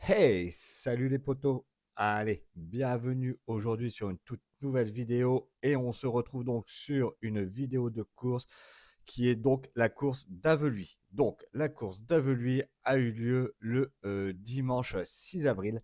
Hey, salut les potos. Allez, bienvenue aujourd'hui sur une toute nouvelle vidéo et on se retrouve donc sur une vidéo de course qui est donc la course d'Aveluy. Donc la course d'Aveluy a eu lieu le dimanche 6 avril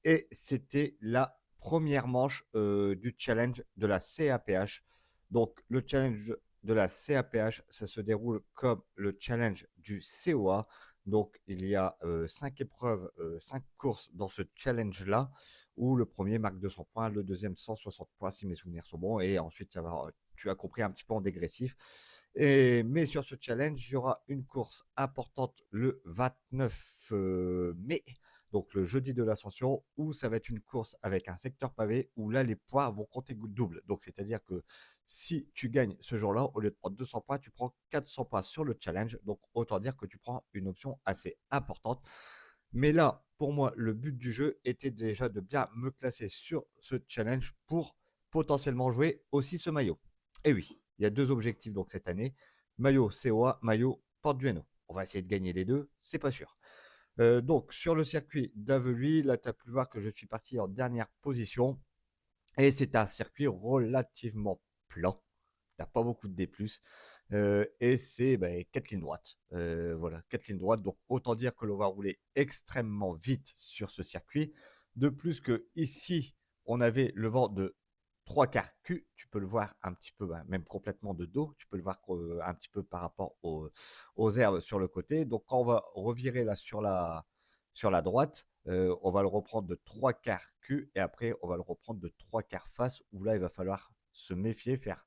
et c'était la première manche du challenge de la CAPH. Donc le challenge de la CAPH, ça se déroule comme le challenge du COA. Donc il y a 5 épreuves, 5 courses dans ce challenge-là, où le premier marque 200 points, le deuxième 160 points si mes souvenirs sont bons, et ensuite ça va, tu as compris, un petit peu en dégressif. Mais sur ce challenge, il y aura une course importante le 29 mai, donc le jeudi de l'ascension, où ça va être une course avec un secteur pavé, où là les points vont compter double. Donc c'est-à-dire que si tu gagnes ce jour-là, au lieu de prendre 200 points, tu prends 400 points sur le challenge. Donc autant dire que tu prends une option assez importante. Mais là, pour moi, le but du jeu était déjà de bien me classer sur ce challenge pour potentiellement jouer aussi ce maillot. Et oui, il y a deux objectifs donc cette année, maillot COA, maillot Porte du Hainaut. On va essayer de gagner les deux, c'est pas sûr. Donc sur le circuit d'Aveluy, là tu as pu voir que je suis parti en dernière position et c'est un circuit relativement plat. T'as pas beaucoup de D+. Et c'est 4 lignes droites. Voilà, 4 lignes droites. Donc autant dire que l'on va rouler extrêmement vite sur ce circuit. De plus que ici, on avait le vent de 3 quarts Q. Tu peux le voir un petit peu, même complètement de dos. Tu peux le voir un petit peu par rapport aux herbes sur le côté. Donc quand on va revirer là sur la droite, on va le reprendre de 3 quarts Q et après on va le reprendre de 3 quarts face, où là il va falloir se méfier, faire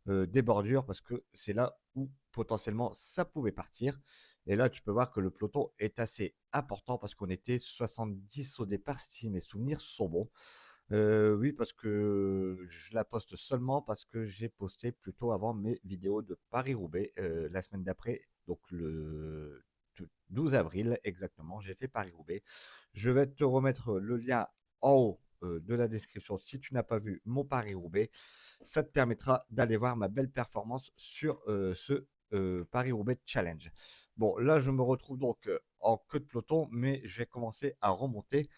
des bordures, parce que c'est là où potentiellement ça pouvait partir. Et là, tu peux voir que le peloton est assez important parce qu'on était 70 au départ, si mes souvenirs sont bons. Oui, parce que je la poste seulement parce que j'ai posté plutôt avant mes vidéos de Paris-Roubaix la semaine d'après, donc le 12 avril exactement, j'ai fait Paris-Roubaix. Je vais te remettre le lien en haut de la description si tu n'as pas vu mon Paris-Roubaix. Ça te permettra d'aller voir ma belle performance sur ce Paris-Roubaix Challenge. Bon, là, je me retrouve donc en queue de peloton, mais je vais commencer à remonter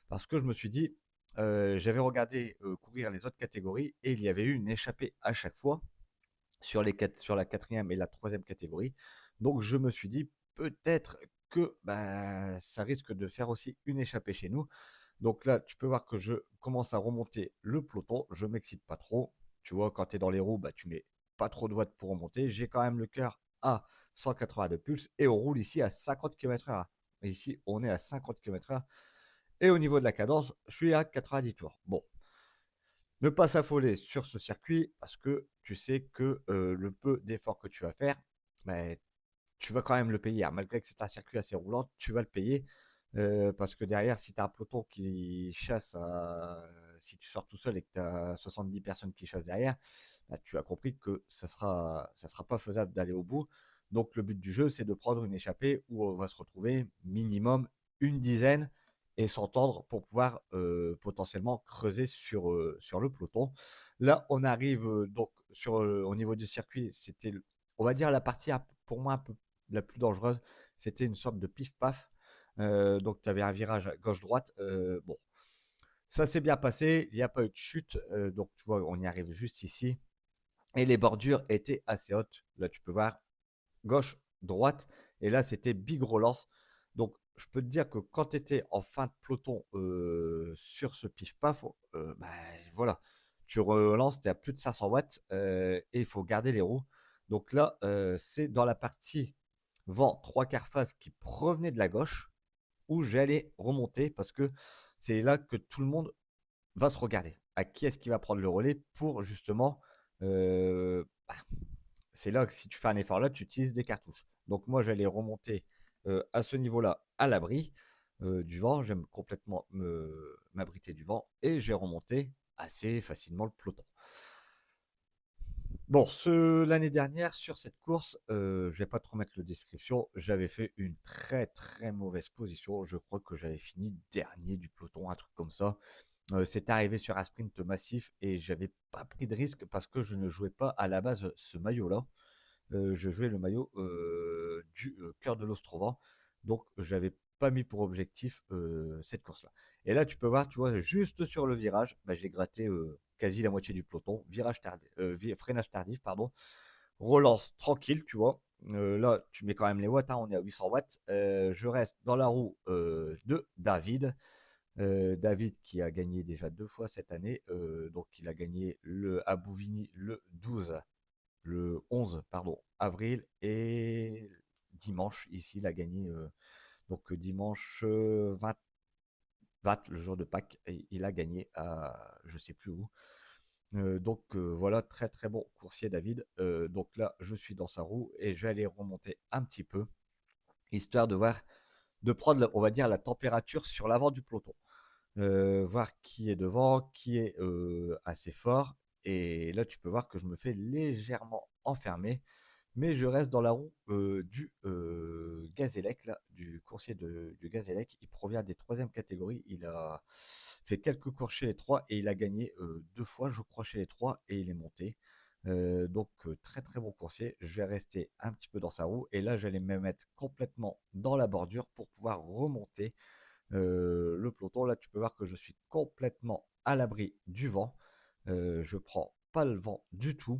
parce que je me suis dit, j'avais regardé courir les autres catégories et il y avait eu une échappée à chaque fois sur la quatrième et la troisième catégorie. Donc je me suis dit peut-être que ça risque de faire aussi une échappée chez nous. Donc là, tu peux voir que je commence à remonter le peloton. Je m'excite pas trop. Tu vois, quand tu es dans les roues, tu mets pas trop de watts pour remonter. J'ai quand même le cœur à 180 de pulse et on roule ici à 50 km/h. Ici, on est à 50 km/h. Et au niveau de la cadence, je suis à 90 tours. Bon, ne pas s'affoler sur ce circuit parce que tu sais que le peu d'efforts que tu vas faire, bah, tu vas quand même le payer. Malgré que c'est un circuit assez roulant, tu vas le payer. Parce que derrière, si tu as un peloton qui chasse, si tu sors tout seul et que tu as 70 personnes qui chassent derrière, tu as compris que ça sera pas faisable d'aller au bout. Donc le but du jeu, c'est de prendre une échappée où on va se retrouver minimum une dizaine et s'entendre pour pouvoir potentiellement creuser sur le peloton. Là, on arrive donc au niveau du circuit, c'était, on va dire, la partie pour moi un peu la plus dangereuse. C'était une sorte de pif-paf. Donc tu avais un virage gauche-droite. Bon, ça s'est bien passé, il n'y a pas eu de chute. Donc tu vois, on y arrive juste ici. Et les bordures étaient assez hautes. Là, tu peux voir gauche, droite. Et là, c'était big relance. Donc, je peux te dire que quand tu étais en fin de peloton sur ce pif-paf, voilà, tu relances, tu es à plus de 500 watts et il faut garder les roues. Donc là, c'est dans la partie vent 3 quarts face qui provenait de la gauche où j'allais remonter parce que c'est là que tout le monde va se regarder. À qui est-ce qui va prendre le relais pour justement euh, bah, c'est là que si tu fais un effort là, tu utilises des cartouches. Donc moi, j'allais remonter à ce niveau-là à l'abri du vent. J'aime complètement m'abriter du vent et j'ai remonté assez facilement le peloton. Bon, l'année dernière, sur cette course, je vais pas te remettre le description, j'avais fait une très très mauvaise position. Je crois que j'avais fini dernier du peloton, un truc comme ça. C'est arrivé sur un sprint massif et j'avais pas pris de risque parce que je ne jouais pas à la base ce maillot-là. Je jouais le maillot du cœur de l'Ostrovent. Donc, j'avais pas mis pour objectif cette course-là. Et là, tu peux voir, tu vois, juste sur le virage, bah, j'ai gratté quasi la moitié du peloton. Freinage tardif, pardon. Relance tranquille, tu vois. Là, tu mets quand même les watts, hein, on est à 800 watts. Je reste dans la roue de David. David qui a gagné déjà 2 fois cette année. Donc, il a gagné à Bouvigny le 11 pardon, avril et dimanche. Ici, il a gagné donc dimanche 20, le jour de Pâques. Et il a gagné à je sais plus où. Donc voilà, très très bon coursier David. Donc là, je suis dans sa roue et je vais aller remonter un petit peu, histoire de voir, de prendre, on va dire, la température sur l'avant du peloton. Voir qui est devant, qui est assez fort. Et là, tu peux voir que je me fais légèrement enfermer, mais je reste dans la roue du Gazélec, là, du coursier du Gazélec. Il provient des troisième catégories. Il a fait quelques courses chez les trois et il a gagné 2 fois, je crois, chez les trois et il est monté. Donc très très bon coursier. Je vais rester un petit peu dans sa roue et là, j'allais me mettre complètement dans la bordure pour pouvoir remonter le peloton. Là, tu peux voir que je suis complètement à l'abri du vent. Je prends pas le vent du tout.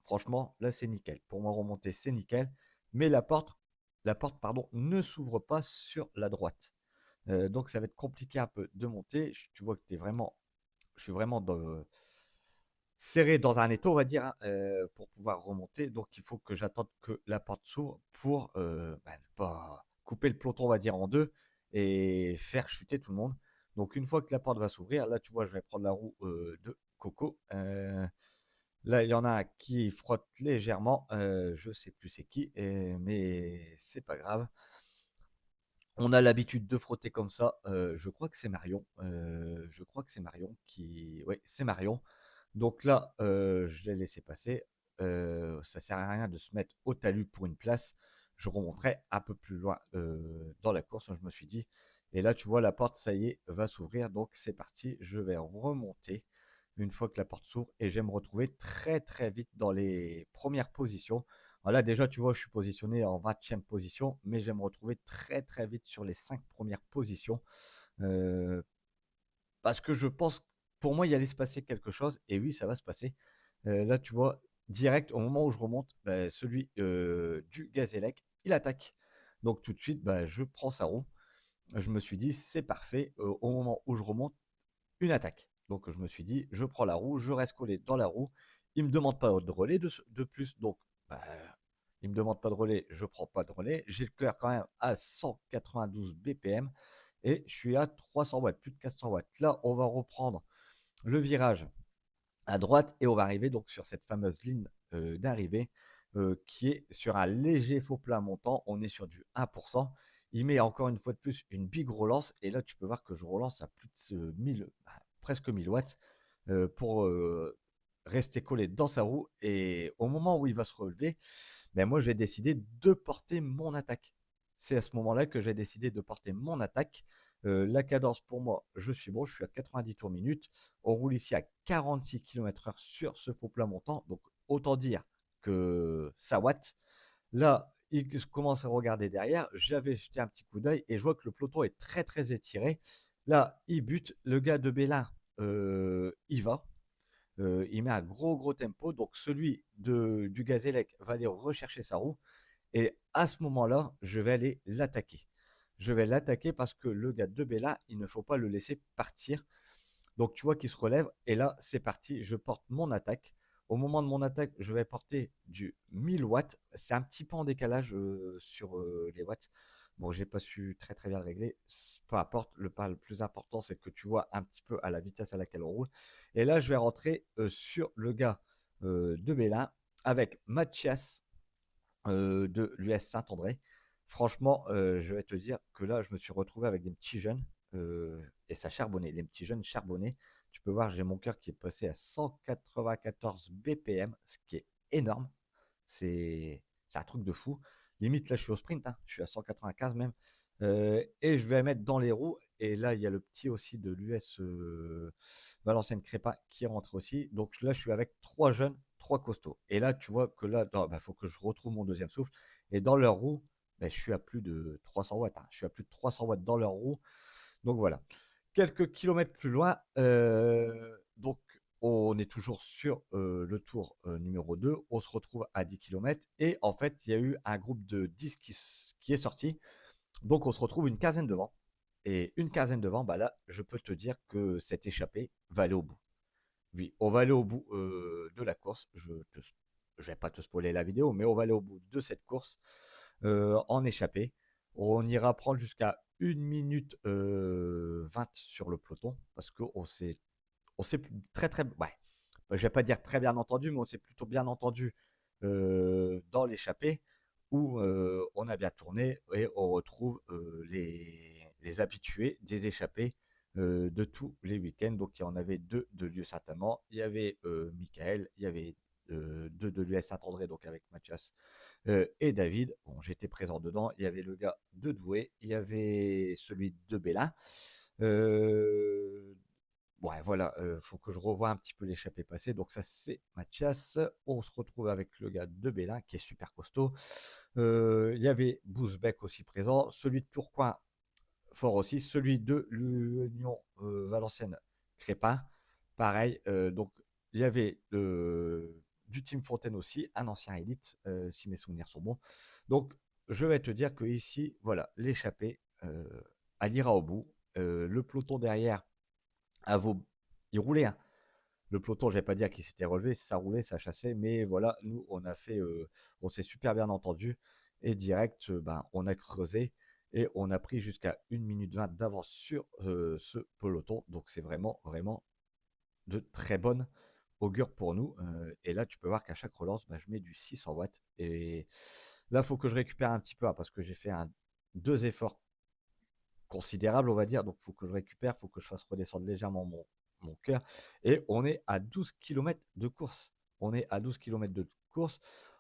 Franchement, là, c'est nickel. Pour moi, remonter, c'est nickel. Mais la porte pardon, ne s'ouvre pas sur la droite. Donc, ça va être compliqué un peu de monter. Tu vois que je suis vraiment serré dans un étau, on va dire, hein, pour pouvoir remonter. Donc, il faut que j'attende que la porte s'ouvre pour ne pas couper le peloton, on va dire, en deux et faire chuter tout le monde. Donc, une fois que la porte va s'ouvrir, là, tu vois, je vais prendre la roue de Coco. Là, il y en a un qui frotte légèrement. Je sais plus c'est qui, mais c'est pas grave. On a l'habitude de frotter comme ça. Je crois que c'est Marion. Je crois que c'est Marion qui. Oui, c'est Marion. Donc là, je l'ai laissé passer. Ça sert à rien de se mettre au talus pour une place. Je remonterai un peu plus loin dans la course, je me suis dit. Et là, tu vois, la porte, ça y est, va s'ouvrir. Donc c'est parti. Je vais remonter une fois que la porte s'ouvre et je vais me retrouver très très vite dans les premières positions. Alors là, déjà, tu vois, je suis positionné en 20e position, mais je vais me retrouver très très vite sur les 5 premières positions. Euh, Parce que je pense, pour moi, il allait se passer quelque chose. Et oui, ça va se passer. Là, tu vois, direct, au moment où je remonte, bah, celui du Gazélec, il attaque. Donc tout de suite, bah, je prends sa roue. Je me suis dit, c'est parfait. Au moment où je remonte, une attaque. Donc je me suis dit, je prends la roue, je reste collé dans la roue. Il ne me demande pas de relais de plus. Donc, bah, il ne me demande pas de relais, je ne prends pas de relais. J'ai le cœur quand même à 192 BPM et je suis à 300 watts, plus de 400 watts. Là, on va reprendre le virage à droite et on va arriver donc sur cette fameuse ligne d'arrivée qui est sur un léger faux plat montant. On est sur du 1%. Il met encore une fois de plus une big relance et là tu peux voir que je relance à plus de 1000, presque 1000 watts pour rester collé dans sa roue et au moment où il va se relever, ben moi j'ai décidé de porter mon attaque. C'est à ce moment-là que j'ai décidé de porter mon attaque. La cadence pour moi, je suis bon, je suis à 90 tours minute. On roule ici à 46 km/h sur ce faux plat montant. Donc autant dire que ça watt. Là, il commence à regarder derrière. J'avais jeté un petit coup d'œil et je vois que le peloton est très très étiré. Là, il bute. Le gars de Bélin, il va. Il met un gros gros tempo. Donc celui du Gazélec va aller rechercher sa roue. Et à ce moment-là, je vais aller l'attaquer. Je vais l'attaquer parce que le gars de Bella, il ne faut pas le laisser partir. Donc tu vois qu'il se relève et là c'est parti, je porte mon attaque. Au moment de mon attaque, je vais porter du 1000 watts. C'est un petit peu en décalage sur les watts. Bon, j'ai pas su très très bien le régler. Peu importe, le plus important c'est que tu vois un petit peu à la vitesse à laquelle on roule. Et là, je vais rentrer sur le gars de Bélin avec Mathias de l'US Saint-André. Franchement, je vais te dire que là, je me suis retrouvé avec des petits jeunes et ça charbonnait. Les petits jeunes charbonnaient. Tu peux voir, j'ai mon cœur qui est passé à 194 BPM, ce qui est énorme. C'est un truc de fou. Limite, là, je suis au sprint, hein. Je suis à 195 même. Et je vais mettre dans les roues. Et là, il y a le petit aussi de l'US Valenciennes Crépa qui rentre aussi. Donc là, je suis avec 3 jeunes, 3 costauds. Et là, tu vois que là, il faut que je retrouve mon deuxième souffle. Et dans leur roue, ben, je suis à plus de 300 watts, hein. Je suis à plus de 300 watts dans leur roue. Donc voilà. Quelques kilomètres plus loin, donc on est toujours sur le tour numéro 2. On se retrouve à 10 kilomètres. Et en fait, il y a eu un groupe de 10 qui est sorti. Donc on se retrouve une quinzaine devant. Et une quinzaine devant, bah là, je peux te dire que cette échappée va aller au bout. Oui, on va aller au bout de la course. Je vais pas te spoiler la vidéo, mais on va aller au bout de cette course en échappée. On ira prendre jusqu'à 1 minute 20 sur le peloton parce qu'on s'est très très, ouais, je vais pas dire très bien entendu, mais on s'est plutôt bien entendu dans l'échappée où on a bien tourné et on retrouve les habitués des échappées de tous les week-ends. Donc il y en avait deux de Lieu Saint-Amand, il y avait Michael, il y avait deux de l'US Saint-André, donc avec Mathias et David. Bon, j'étais présent dedans. Il y avait le gars de Douai, il y avait celui de Bélin. Euh, Ouais, voilà, faut que je revoie un petit peu l'échappée passée. Donc ça, c'est Mathias. On se retrouve avec le gars de Bélin, qui est super costaud. Il y avait Bouzbek aussi présent. Celui de Tourcoing, fort aussi. Celui de l'Union Valenciennes, Crépin, pareil. Donc il y avait du Team Fontaine aussi, un ancien élite, si mes souvenirs sont bons. Donc je vais te dire que ici, voilà, l'échappée, elle ira au bout. Le peloton derrière à vos. Il roulait, hein. Le peloton, je vais pas dire qu'il s'était relevé, ça roulait, ça chassait, mais voilà, nous, on a fait, on s'est super bien entendu et direct, ben, on a creusé et on a pris jusqu'à 1 minute 20 d'avance sur ce peloton. Donc c'est vraiment, vraiment de très bonne augure pour nous. Et là, tu peux voir qu'à chaque relance, ben, je mets du 600 watts. Et là, il faut que je récupère un petit peu hein, parce que j'ai fait deux efforts considérable, on va dire. Donc, il faut que je récupère, il faut que je fasse redescendre légèrement mon cœur. Et on est à 12 kilomètres de course. On est à 12 kilomètres de course.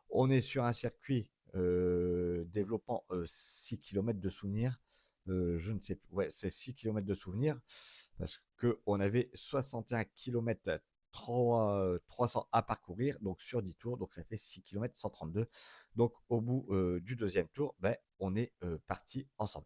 On est sur un circuit développant 6 kilomètres de souvenirs. Je ne sais plus. Ouais, c'est 6 kilomètres de souvenirs. Parce qu'on avait 61 km 300 à parcourir, donc sur 10 tours, donc ça fait 6 km 132. Donc au bout du deuxième tour, ben, on est parti ensemble.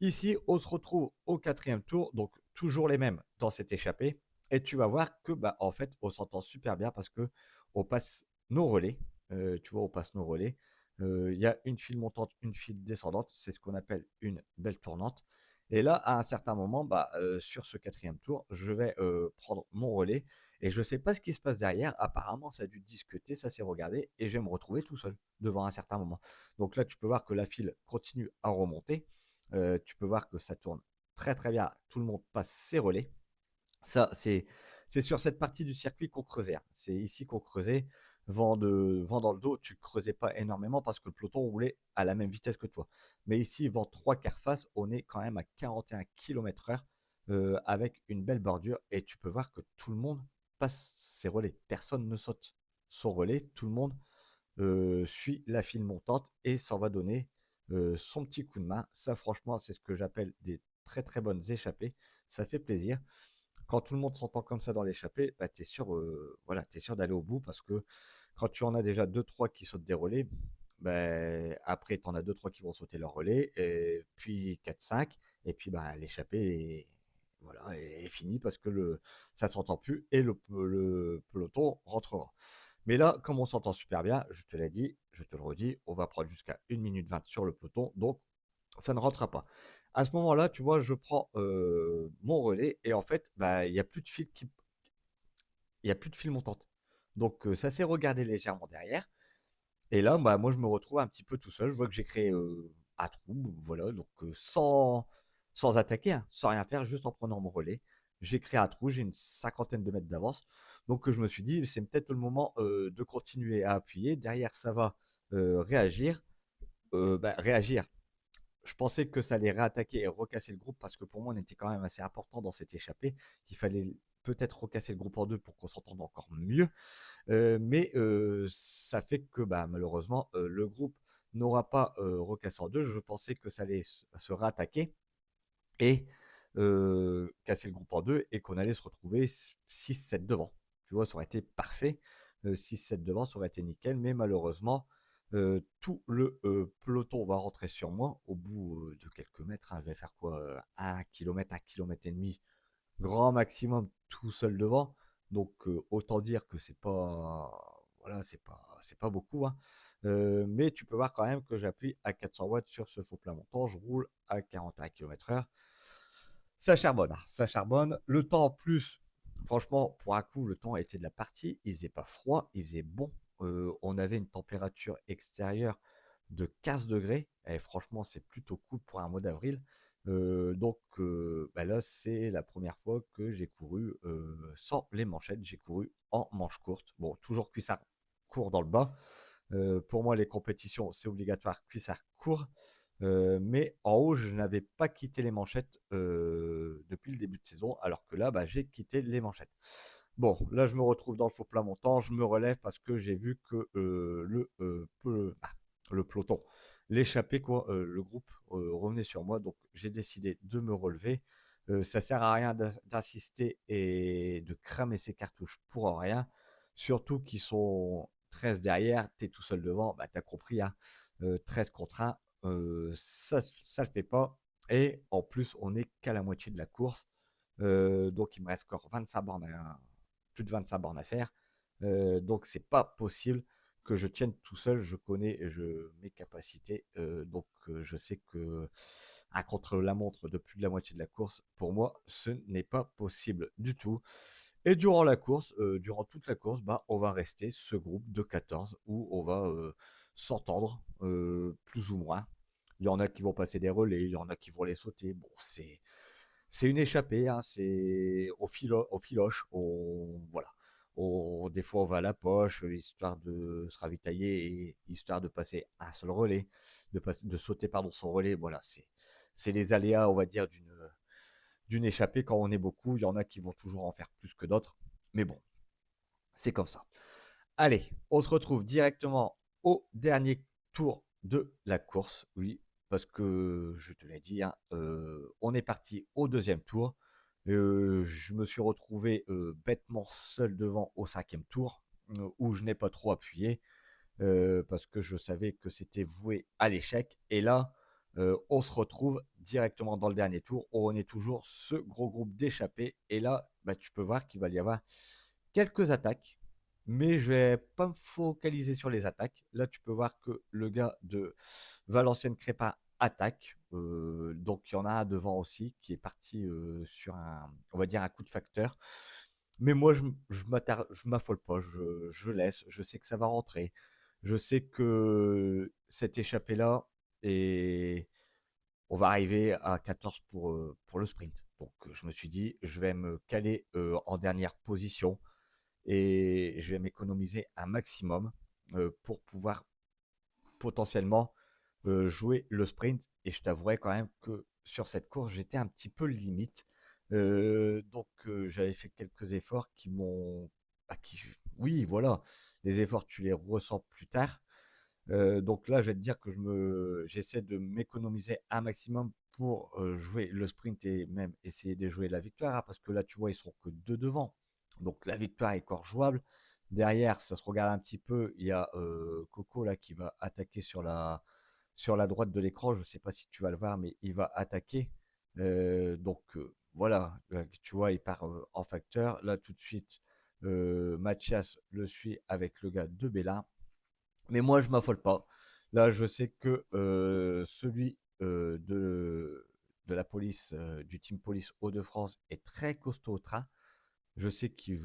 Ici, on se retrouve au quatrième tour, donc toujours les mêmes dans cette échappée. Et tu vas voir que, bah, en fait, on s'entend super bien parce que on passe nos relais. Tu vois, on passe nos relais. Il y a une file montante, une file descendante. C'est ce qu'on appelle une belle tournante. Et là, à un certain moment, bah, sur ce quatrième tour, je vais prendre mon relais. Et je ne sais pas ce qui se passe derrière. Apparemment, ça a dû discuter, ça s'est regardé. Et je vais me retrouver tout seul devant un certain moment. Donc là, tu peux voir que la file continue à remonter. Tu peux voir que ça tourne très très bien. Tout le monde passe ses relais. Ça, c'est sur cette partie du circuit qu'on creusait, hein. C'est ici qu'on creusait. Vent dans le dos, tu creusais pas énormément parce que le peloton roulait à la même vitesse que toi. Mais ici, vent 3 quarts face, on est quand même à 41 km/h avec une belle bordure. Et tu peux voir que tout le monde passe ses relais. Personne ne saute son relais. Tout le monde suit la file montante et s'en va donner son petit coup de main. Ça, franchement, c'est ce que j'appelle des très très bonnes échappées. Ça fait plaisir. Quand tout le monde s'entend comme ça dans l'échappée, bah, tu es sûr, voilà, t'es sûr d'aller au bout parce que quand tu en as déjà deux trois qui sautent des relais, ben, après, tu en as deux trois qui vont sauter leur relais, et puis 4-5, et puis bah, l'échappée voilà, est finie parce que ça s'entend plus et le peloton rentrera. Mais là, comme on s'entend super bien, je te l'ai dit, je te le redis, on va prendre jusqu'à 1 minute 20 sur le peloton, donc ça ne rentrera pas. À ce moment-là, tu vois, je prends mon relais et en fait, bah, il n'y a plus de fil il y a plus de fil montante. Donc ça s'est regardé légèrement derrière. Et là, bah, moi, je me retrouve un petit peu tout seul. Je vois que j'ai créé un trou, voilà, donc sans attaquer, hein, sans rien faire, juste en prenant mon relais. J'ai créé un trou, j'ai une cinquantaine de mètres d'avance. Donc je me suis dit, c'est peut-être le moment de continuer à appuyer. Derrière, ça va réagir. Bah, réagir. Je pensais que ça allait réattaquer et recasser le groupe parce que pour moi, on était quand même assez important dans cette échappée. Il fallait peut-être recasser le groupe en deux pour qu'on s'entende encore mieux. Mais ça fait que bah, malheureusement, le groupe n'aura pas recassé en deux. Je pensais que ça allait se réattaquer et casser le groupe en deux et qu'on allait se retrouver 6-7 devant. Tu vois, ça aurait été parfait. 6-7 devant, ça aurait été nickel. Mais malheureusement, Tout le peloton va rentrer sur moi au bout de quelques mètres, hein. Je vais faire quoi, 1 km, 1 km et demi, grand maximum, tout seul devant. Donc autant dire que c'est pas, voilà, c'est pas beaucoup, hein. Mais tu peux voir quand même que j'appuie à 400 watts sur ce faux plat montant. Je roule à 41 km/h. Ça charbonne, hein, ça charbonne. Le temps en plus, franchement, pour un coup, le temps a été de la partie. Il faisait pas froid, il faisait bon. On avait une température extérieure de 15 degrés. Et franchement, c'est plutôt cool pour un mois d'avril. Bah là, c'est la première fois que j'ai couru sans les manchettes. J'ai couru en manche courte. Bon, toujours cuissard court dans le bas. Pour moi, les compétitions, c'est obligatoire, cuissard court. Mais en haut, je n'avais pas quitté les manchettes depuis le début de saison, alors que là, bah, j'ai quitté les manchettes. Bon, là, je me retrouve dans le faux plat montant, je me relève parce que j'ai vu que le peloton, l'échappée, quoi, le groupe revenait sur moi, donc j'ai décidé de me relever. Ça sert à rien d'insister et de cramer ses cartouches pour rien, surtout qu'ils sont 13 derrière, tu es tout seul devant, bah, tu as compris, hein, 13 contre 1, ça le fait pas. Et en plus, on n'est qu'à la moitié de la course. Donc, il me reste encore 25 bornes plus de 25 bornes à faire. Donc, c'est pas possible que je tienne tout seul. Je connais mes capacités. Je sais que un contre-la-montre de plus de la moitié de la course, pour moi, ce n'est pas possible du tout. Et durant la course, durant toute la course, bah, on va rester ce groupe de 14 où on va s'entendre, plus ou moins. Il y en a qui vont passer des relais, il y en a qui vont les sauter. Bon, c'est une échappée, hein, c'est au filoche. Voilà. Des fois, on va à la poche, histoire de se ravitailler et histoire de passer un seul relais, de sauter pardon, son relais. Voilà, c'est les aléas, on va dire, d'une échappée. Quand on est beaucoup, il y en a qui vont toujours en faire plus que d'autres. Mais bon, c'est comme ça. Allez, on se retrouve directement au dernier tour de la course. Oui, parce que je te l'ai dit, hein, on est parti au deuxième tour. Je me suis retrouvé bêtement seul devant au cinquième tour, où je n'ai pas trop appuyé, parce que je savais que c'était voué à l'échec. Et là, on se retrouve directement dans le dernier tour, où on est toujours ce gros groupe d'échappés. Et là, bah, tu peux voir qu'il va y avoir quelques attaques, mais je vais pas me focaliser sur les attaques. Là, tu peux voir que le gars de Valenciennes Crépin attaque. Donc, il y en a un devant aussi qui est parti sur un, on va dire, un coup de facteur. Mais moi, je m'affole pas, je laisse, je sais que ça va rentrer. Je sais que cette échappée-là, et on va arriver à 14 pour le sprint. Donc, je me suis dit, je vais me caler en dernière position et je vais m'économiser un maximum pour pouvoir potentiellement jouer le sprint. Et je t'avouerai quand même que sur cette course, j'étais un petit peu limite. J'avais fait quelques efforts qui m'ont... bah, oui, voilà, les efforts, tu les ressens plus tard. Donc là, je vais te dire que j'essaie de m'économiser un maximum pour jouer le sprint et même essayer de jouer la victoire, hein, parce que là, tu vois, ils sont que deux devant. Donc la victoire est encore jouable. Derrière, ça se regarde un petit peu. Il y a Coco là qui va attaquer sur la droite de l'écran. Je ne sais pas si tu vas le voir, mais il va attaquer. Voilà, tu vois, il part en facteur. Là, tout de suite, Mathias le suit avec le gars de Bella. Mais moi, je m'affole pas. Là, je sais que celui de la police, du team police Hauts-de-France est très costaud au train. Je sais qu'il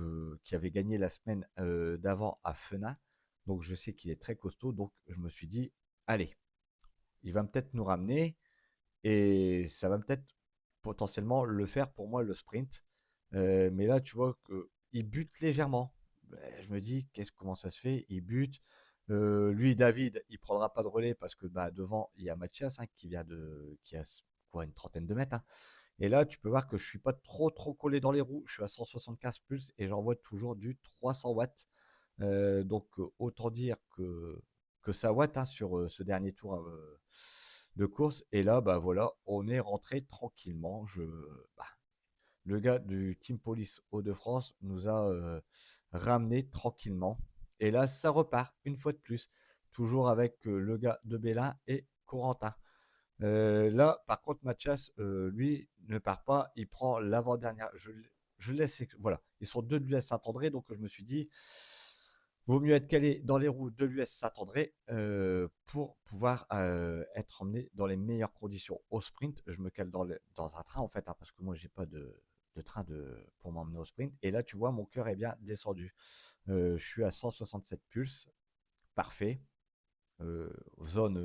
avait gagné la semaine d'avant à Fena. Donc, je sais qu'il est très costaud. Donc, je me suis dit, allez, il va peut-être nous ramener et ça va peut-être potentiellement le faire pour moi le sprint. Mais là, tu vois qu'il bute légèrement. Je me dis, comment ça se fait? Il bute. Lui, David, il prendra pas de relais parce que bah, devant, il y a Mathias hein, qui a quoi, une trentaine de mètres, hein. Et là, tu peux voir que je suis pas trop collé dans les roues. Je suis à 175 pulses et j'envoie toujours du 300 watts. Autant dire que ça watt hein, sur ce dernier tour de course. Et là, bah voilà, on est rentré tranquillement. Bah, le gars du Team Police Hauts-de-France nous a ramené tranquillement. Et là, ça repart une fois de plus. toujours avec le gars de Bélin et Corentin. Là, par contre, Mathias, lui, ne part pas. Il prend l'avant-dernière. Je laisse. Voilà. Ils sont deux de l'US Saint-André. Donc, je me suis dit, vaut mieux être calé dans les roues de l'US Saint-André pour pouvoir être emmené dans les meilleures conditions au sprint. Je me cale dans un train, en fait, hein, parce que moi, j'ai pas de train pour m'emmener au sprint. Et là, tu vois, mon cœur est bien descendu. Je suis à 167 pulses. Parfait. Zone,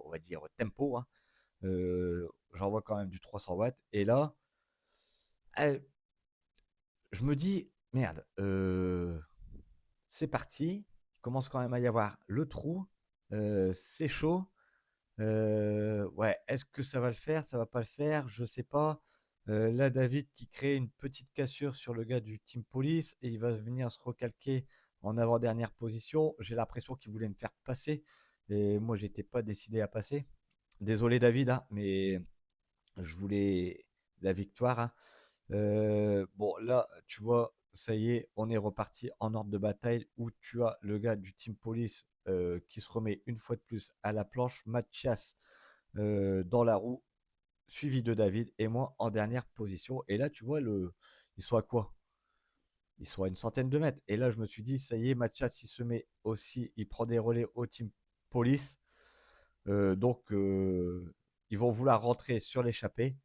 on va dire, tempo, hein. J'envoie quand même du 300 watts. Et là, eh, je me dis, merde, c'est parti. Il commence quand même à y avoir le trou. C'est chaud. Ouais, est-ce que ça va le faire? Ça va pas le faire? Je sais pas. Là, David qui crée une petite cassure sur le gars du Team Police et il va venir se recalquer en avant-dernière position. J'ai l'impression qu'il voulait me faire passer et moi, j'étais pas décidé à passer. Désolé, David, hein, mais je voulais la victoire, hein. Bon, là, tu vois, ça y est, on est reparti en ordre de bataille où tu as le gars du Team Police qui se remet une fois de plus à la planche, Mathias dans la roue, suivi de David et moi en dernière position. Et là, tu vois, ils sont à quoi? Ils sont à une centaine de mètres. Et là, je me suis dit, ça y est, Mathias, il se met aussi, il prend des relais au Team Police. Donc, ils vont vouloir rentrer sur l'échappée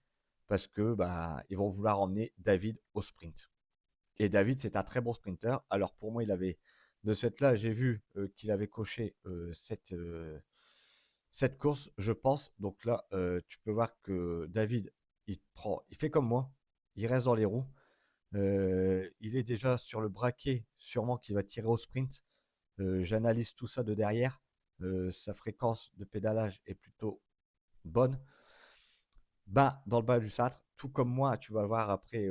parce que bah, ils vont vouloir emmener David au sprint. Et David, c'est un très bon sprinter. Alors pour moi, il avait de cette là, j'ai vu qu'il avait coché cette course, je pense. Donc là, tu peux voir que David, il fait comme moi, il reste dans les roues. Il est déjà sur le braquet, sûrement qu'il va tirer au sprint. J'analyse tout ça de derrière. Sa fréquence de pédalage est plutôt bonne. Ben, dans le bas du cintre, tout comme moi, tu vas voir après,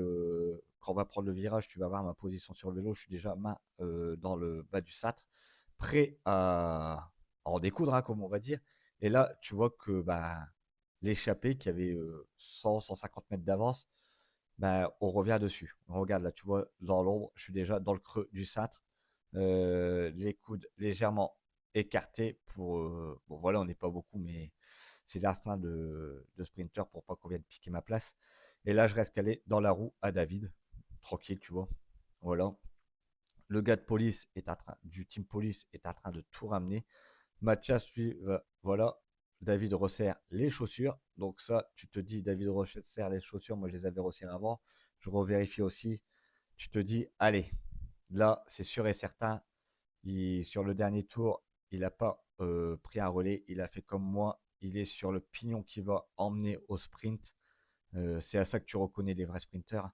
quand on va prendre le virage, tu vas voir ma position sur le vélo, je suis déjà main dans le bas du cintre, prêt à en découdre, hein, comme on va dire. Et là, tu vois que bah, l'échappée qui avait 100-150 mètres d'avance, bah, on revient dessus. On regarde là, tu vois, dans l'ombre, je suis déjà dans le creux du cintre, les coudes légèrement écartés pour... bon voilà, on n'est pas beaucoup, mais c'est l'instinct de sprinter pour pas qu'on vienne piquer ma place. Et là, je reste calé dans la roue à David. Tranquille, tu vois. Voilà. Le gars de police du team police est en train de tout ramener. Mathias suit, voilà. David resserre les chaussures. Donc ça, tu te dis, David resserre les chaussures. Moi, je les avais resserrées avant. Je revérifie aussi. Tu te dis, allez, là, c'est sûr et certain. Sur le dernier tour, il n'a pas pris un relais. Il a fait comme moi. Il est sur le pignon qui va emmener au sprint. C'est à ça que tu reconnais les vrais sprinters.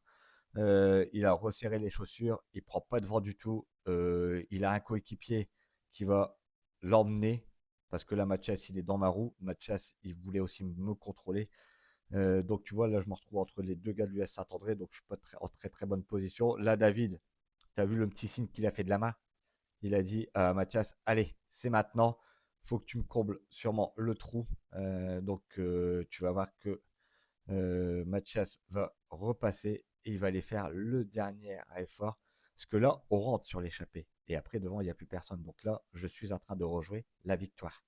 Il a resserré les chaussures. Il prend pas de vent du tout. Il a un coéquipier qui va l'emmener. Parce que là, Mathias, il est dans ma roue. Mathias, il voulait aussi me contrôler. Donc, tu vois, là, je me retrouve entre les deux gars de l'US Saint-André. Donc, je suis pas en très très bonne position. Là, David, tu as vu le petit signe qu'il a fait de la main? Il a dit à Mathias, allez, c'est maintenant, faut que tu me combles sûrement le trou. Donc, tu vas voir que Mathias va repasser et il va aller faire le dernier effort. Parce que là, on rentre sur l'échappée. Et après, devant, il n'y a plus personne. Donc là, je suis en train de rejouer la victoire.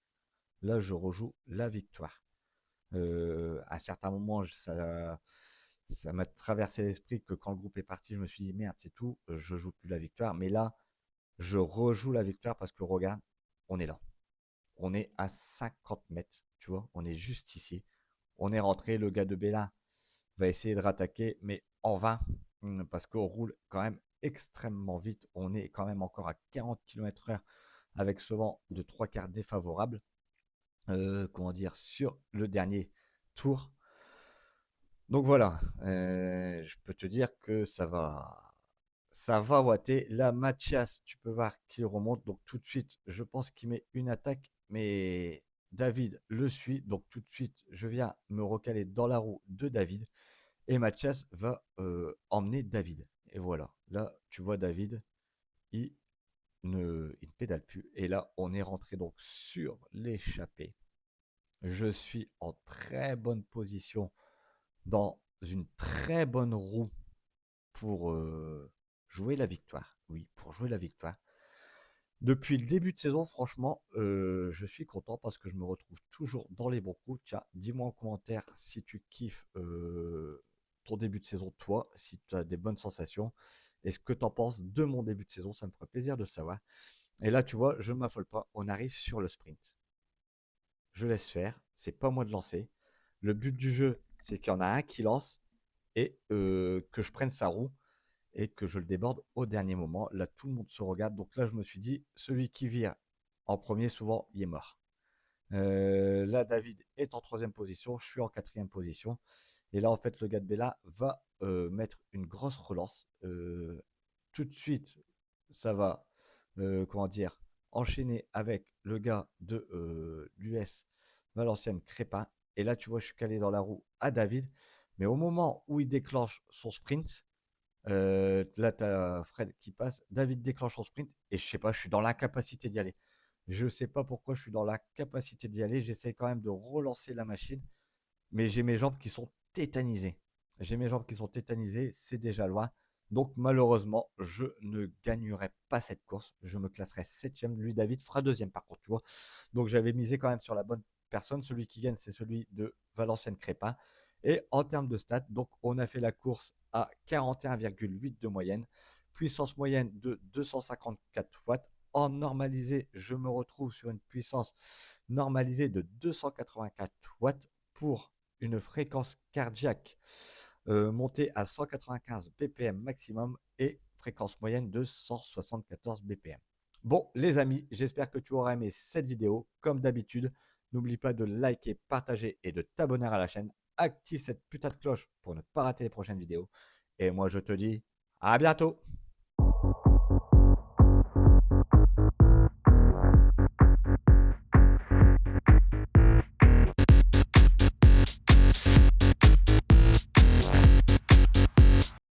Là, je rejoue la victoire. À un certain moment, ça m'a traversé l'esprit que quand le groupe est parti, je me suis dit, merde, c'est tout, je joue plus la victoire. Mais là, je rejoue la victoire parce que regarde, on est là. On est à 50 mètres, tu vois, on est juste ici. On est rentré, le gars de Bélin va essayer de rattaquer, mais en vain, parce qu'on roule quand même extrêmement vite. On est quand même encore à 40 km/h avec ce vent de 3/4 défavorable. Comment dire, sur le dernier tour. Donc voilà, je peux te dire que ça va watter. Là, Mathias, tu peux voir qu'il remonte. Donc tout de suite, je pense qu'il met une attaque, mais David le suit. Donc tout de suite, je viens me recaler dans la roue de David. Et Mathias va emmener David. Et voilà, là, tu vois David, il ne pédale plus. Et là, on est rentré donc sur l'échappée. Je suis en très bonne position dans une très bonne roue pour jouer la victoire. Oui, pour jouer la victoire. Depuis le début de saison, franchement, je suis content parce que je me retrouve toujours dans les bons coups. Tiens, dis-moi en commentaire si tu kiffes ton début de saison, toi, si tu as des bonnes sensations. Et ce que tu en penses de mon début de saison, ça me ferait plaisir de le savoir. Et là, tu vois, je ne m'affole pas. On arrive sur le sprint. Je laisse faire. C'est pas moi de lancer. Le but du jeu, c'est qu'il y en a un qui lance et que je prenne sa roue et que je le déborde au dernier moment. Là, tout le monde se regarde. Donc là, je me suis dit, celui qui vire en premier, souvent, il est mort. Là, David est en troisième position. Je suis en quatrième position. Et là, en fait, le gars de Bella va mettre une grosse relance. Tout de suite, ça va, comment dire, enchaîner avec le gars de l'US Valenciennes Crépin. Et là, tu vois, je suis calé dans la roue à David. Mais au moment où il déclenche son sprint, là, tu as Fred qui passe. David déclenche son sprint. Et je sais pas, je suis dans l'incapacité d'y aller. Je sais pas pourquoi je suis dans la capacité d'y aller. J'essaie quand même de relancer la machine. Mais j'ai mes jambes qui sont tétanisées. J'ai mes jambes qui sont tétanisées. C'est déjà loin. Donc malheureusement, je ne gagnerai pas cette course. Je me classerai septième. Lui, David, fera deuxième par contre, tu vois. Donc j'avais misé quand même sur la bonne personne. Celui qui gagne, c'est celui de Valenciennes Crépin. Et en termes de stats, donc on a fait la course à 41,8 de moyenne, puissance moyenne de 254 watts. En normalisé, je me retrouve sur une puissance normalisée de 284 watts pour une fréquence cardiaque montée à 195 BPM maximum et fréquence moyenne de 174 BPM. Bon, les amis, j'espère que tu auras aimé cette vidéo. Comme d'habitude, n'oublie pas de liker, partager et de t'abonner à la chaîne. Active cette putain de cloche pour ne pas rater les prochaines vidéos. Et moi, je te dis à bientôt.